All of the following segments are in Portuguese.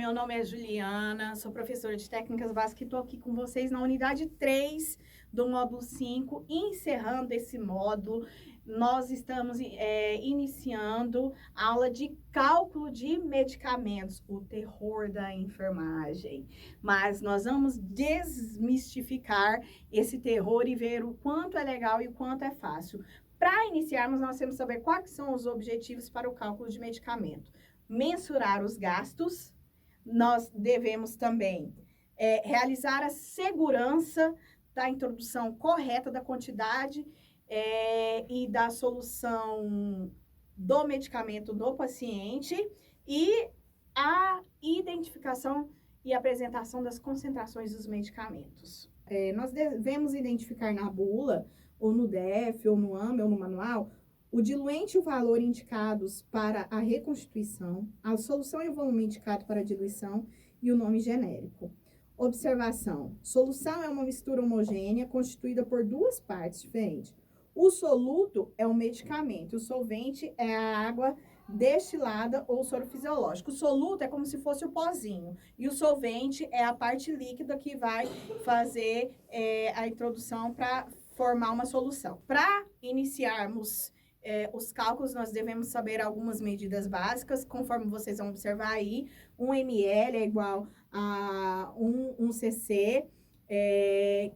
meu nome é Juliana, sou professora de Técnicas Básicas e estou aqui com vocês na unidade 3 do módulo 5. Encerrando esse módulo, nós estamos iniciando a aula de cálculo de medicamentos, o terror da enfermagem. Mas nós vamos desmistificar esse terror e ver o quanto é legal e o quanto é fácil. Para iniciarmos, nós temos que saber quais são os objetivos para o cálculo de medicamento. Mensurar os gastos, nós devemos também realizar a segurança da introdução correta da quantidade e da solução do medicamento no paciente e a identificação e apresentação das concentrações dos medicamentos. Nós devemos identificar na bula, ou no DF, ou no AMA, ou no manual, o diluente e o valor indicados para a reconstituição, a solução e o volume indicado para a diluição e o nome genérico. Observação: solução é uma mistura homogênea constituída por duas partes diferentes. O soluto é o medicamento, o solvente é a água destilada ou soro fisiológico. O soluto é como se fosse o pozinho e o solvente é a parte líquida que vai fazer a introdução para formar uma solução. Para iniciarmos os cálculos, nós devemos saber algumas medidas básicas, conforme vocês vão observar aí. 1 ml é igual a 1 cc,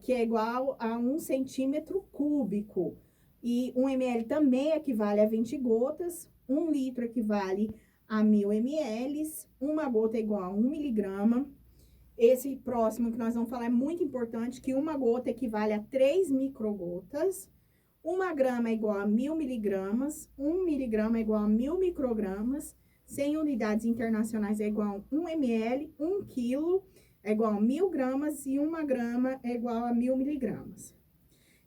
que é igual a 1 centímetro cúbico. E 1 ml também equivale a 20 gotas, 1 litro equivale a 1000 ml, uma gota é igual a 1 miligrama. Esse próximo que nós vamos falar é muito importante, que uma gota equivale a 3 microgotas. 1 grama é igual a 1000 miligramas, 1 miligrama é igual a 1000 microgramas, 100 unidades internacionais é igual a 1 ml, 1 quilo é igual a 1000 gramas e 1 grama é igual a 1000 miligramas.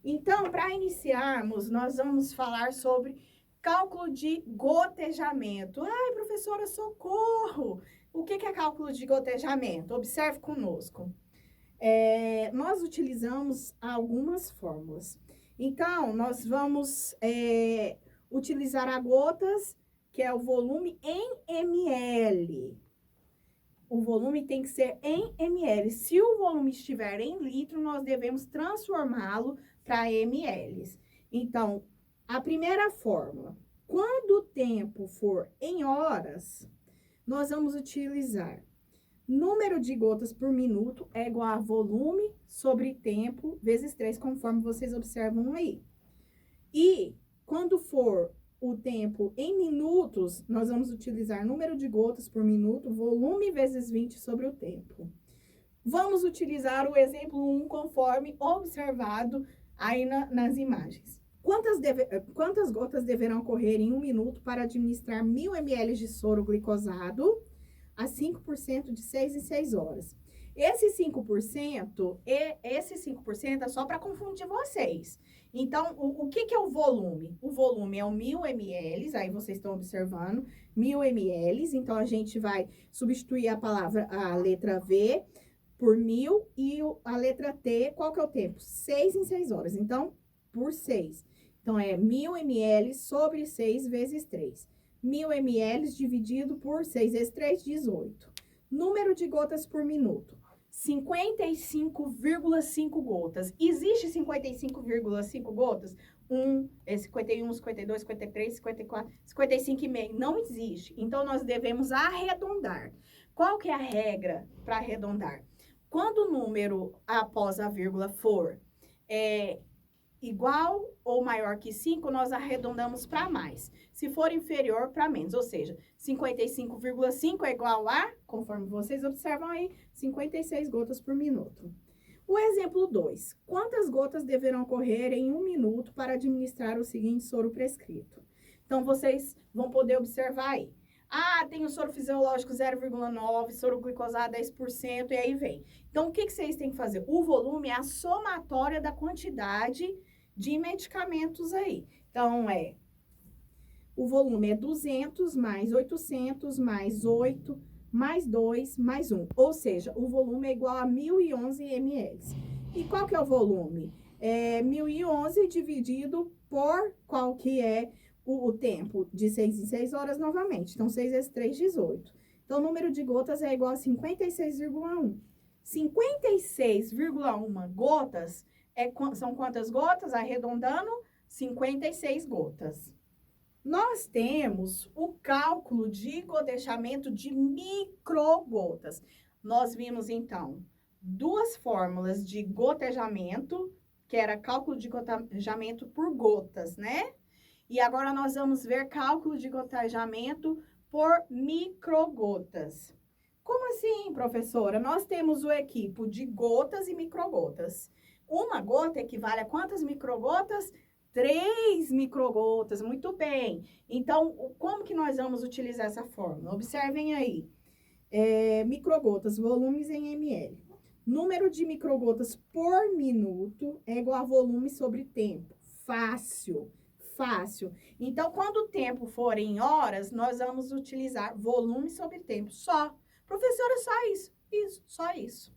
Então, para iniciarmos, nós vamos falar sobre cálculo de gotejamento. Ai, professora, socorro! O que é cálculo de gotejamento? Observe conosco. Nós utilizamos algumas fórmulas. Então, nós vamos utilizar a gotas, que é o volume em ml. O volume tem que ser em ml. Se o volume estiver em litro, nós devemos transformá-lo para ml. Então, a primeira fórmula, quando o tempo for em horas, nós vamos utilizar número de gotas por minuto é igual a volume sobre tempo vezes 3, conforme vocês observam aí. E quando for o tempo em minutos, nós vamos utilizar número de gotas por minuto, volume vezes 20 sobre o tempo. Vamos utilizar o exemplo 1 conforme observado aí nas imagens. Quantas gotas deverão correr em 1 minuto para administrar 1000 ml de soro glicosado a 5% de 6 em 6 horas? Esse 5% é só para confundir vocês. Então, o que é o volume? O volume é o 1000 ml, aí vocês estão observando, 1000 ml. Então, a gente vai substituir a letra V por 1000 e a letra T, qual que é o tempo? 6 em 6 horas. Então, por 6. Então, é 1000 ml sobre 6 vezes 3. 1000 ml dividido por 6 vezes 3, 18. Número de gotas por minuto, 55,5 gotas. Existe 55,5 gotas? 51, 52, 53, 54, 55,5. Não existe. Então, nós devemos arredondar. Qual que é a regra para arredondar? Quando o número após a vírgula for igual ou maior que 5, nós arredondamos para mais. Se for inferior, para menos. Ou seja, 55,5 é igual a, conforme vocês observam aí, 56 gotas por minuto. O exemplo 2. Quantas gotas deverão correr em 1 minuto para administrar o seguinte soro prescrito? Então, vocês vão poder observar aí. Ah, tem o soro fisiológico 0,9, soro glicosado 10%, e aí vem. Então, o que vocês têm que fazer? O volume é a somatória da quantidade de medicamentos aí. Então, o volume é 200 mais 800 mais 8 mais 2 mais 1. Ou seja, o volume é igual a 1011 ml. E qual que é o volume? 1011 dividido por qual que é o tempo de 6 em 6 horas novamente. Então, 6 vezes 3, 18. Então, o número de gotas é igual a 56,1. 56,1 gotas são quantas gotas? Arredondando, 56 gotas. Nós temos o cálculo de gotejamento de microgotas. Nós vimos, então, duas fórmulas de gotejamento, que era cálculo de gotejamento por gotas, né? E agora nós vamos ver cálculo de gotejamento por microgotas. Como assim, professora? Nós temos o equipo de gotas e microgotas. Uma gota equivale a quantas microgotas? 3 microgotas, muito bem. Então, como que nós vamos utilizar essa fórmula? Observem aí. Microgotas, volumes em ml. Número de microgotas por minuto é igual a volume sobre tempo. Fácil, fácil. Então, quando o tempo for em horas, nós vamos utilizar volume sobre tempo. Só. Professora, só isso. Isso, só isso.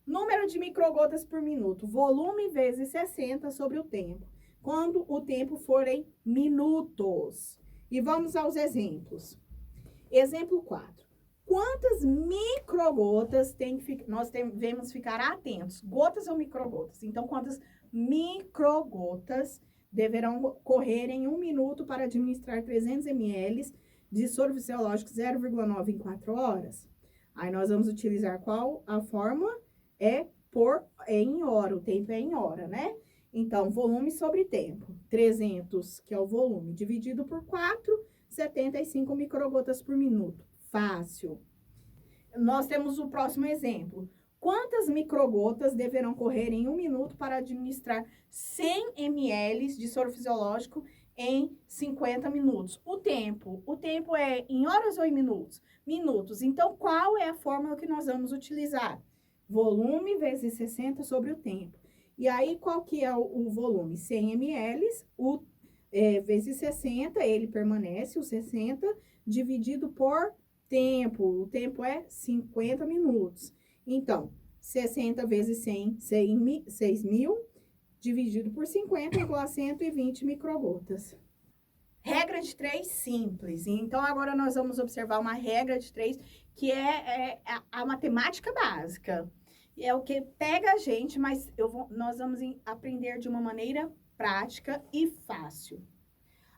Número de microgotas por minuto. Volume vezes 60 sobre o tempo. Quando o tempo for em minutos. E vamos aos exemplos. Exemplo 4. Quantas microgotas nós devemos ficar atentos? Gotas ou microgotas? Então, quantas microgotas deverão correr em 1 minuto para administrar 300 ml de soro fisiológico 0,9 em 4 horas? Aí, nós vamos utilizar qual a fórmula? É em hora, o tempo é em hora, né? Então, volume sobre tempo, 300, que é o volume, dividido por 4, 75 microgotas por minuto. Fácil. Nós temos o próximo exemplo. Quantas microgotas deverão correr em 1 minuto para administrar 100 ml de soro fisiológico em 50 minutos? O tempo é em horas ou em minutos? Minutos. Então, qual é a fórmula que nós vamos utilizar? Volume vezes 60 sobre o tempo. E aí, qual que é o volume? 100 ml, vezes 60, ele permanece, o 60, dividido por tempo. O tempo é 50 minutos. Então, 60 vezes 100, 6.000, dividido por 50, igual a 120 microgotas. Regra de 3 simples. Então, agora nós vamos observar uma regra de 3, que é a matemática básica. É o que pega a gente, mas nós vamos aprender de uma maneira prática e fácil.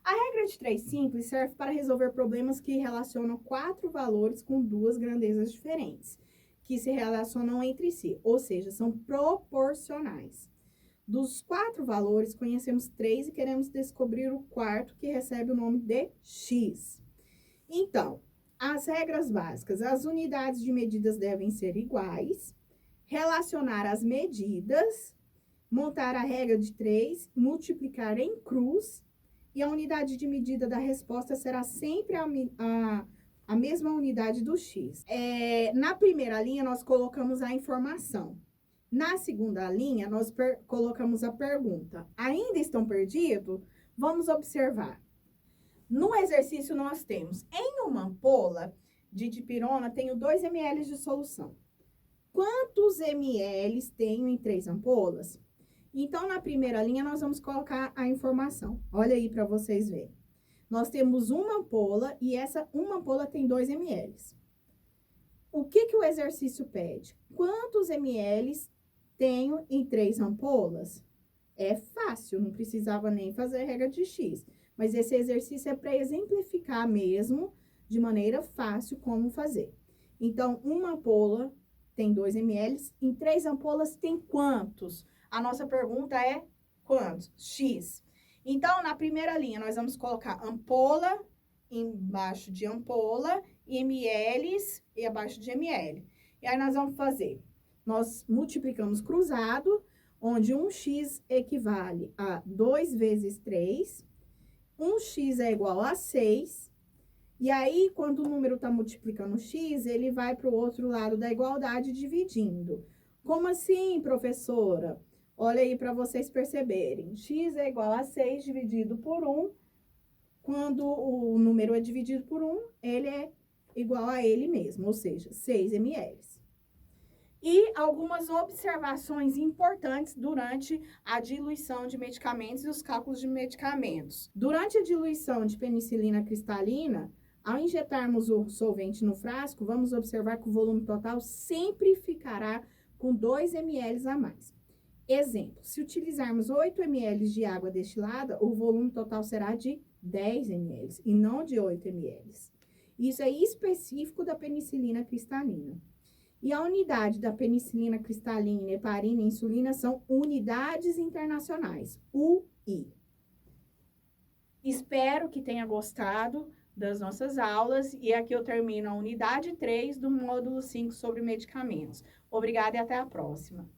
A regra de 3 simples serve para resolver problemas que relacionam 4 valores com 2 grandezas diferentes, que se relacionam entre si, ou seja, são proporcionais. Dos 4 valores, conhecemos 3 e queremos descobrir o quarto, que recebe o nome de x. Então, as regras básicas: as unidades de medidas devem ser iguais, relacionar as medidas, montar a regra de 3, multiplicar em cruz, e a unidade de medida da resposta será sempre a mesma unidade do x. Na primeira linha, nós colocamos a informação. Na segunda linha, nós colocamos a pergunta. Ainda estão perdidos? Vamos observar. No exercício, nós temos, em uma ampola de dipirona, tenho 2 ml de solução. Quantos ml tenho em 3 ampolas? Então, na primeira linha, nós vamos colocar a informação. Olha aí para vocês verem. Nós temos uma ampola e essa uma ampola tem 2 ml. O que o exercício pede? Quantos ml tenho em 3 ampolas? É fácil, não precisava nem fazer regra de x. Mas esse exercício é para exemplificar mesmo, de maneira fácil, como fazer. Então, uma ampola tem 2 ml, em 3 ampolas tem quantos? A nossa pergunta é quantos? X. Então, na primeira linha, nós vamos colocar ampola embaixo de ampola, e ml e abaixo de ml. E aí, nós vamos fazer, nós multiplicamos cruzado, onde 1x equivale a 2 vezes 3, 1x é igual a 6, e aí, quando o número está multiplicando x, ele vai para o outro lado da igualdade dividindo. Como assim, professora? Olha aí para vocês perceberem. X é igual a 6 dividido por 1. Quando o número é dividido por 1, ele é igual a ele mesmo, ou seja, 6 ml. E algumas observações importantes durante a diluição de medicamentos e os cálculos de medicamentos. Durante a diluição de penicilina cristalina, Ao injetarmos o solvente no frasco, vamos observar que o volume total sempre ficará com 2 ml a mais. Exemplo, se utilizarmos 8 ml de água destilada, o volume total será de 10 ml e não de 8 ml. Isso é específico da penicilina cristalina. E a unidade da penicilina cristalina, heparina e insulina são unidades internacionais, UI. Espero que tenha gostado das nossas aulas e aqui eu termino a unidade 3 do módulo 5 sobre medicamentos. Obrigada e até a próxima.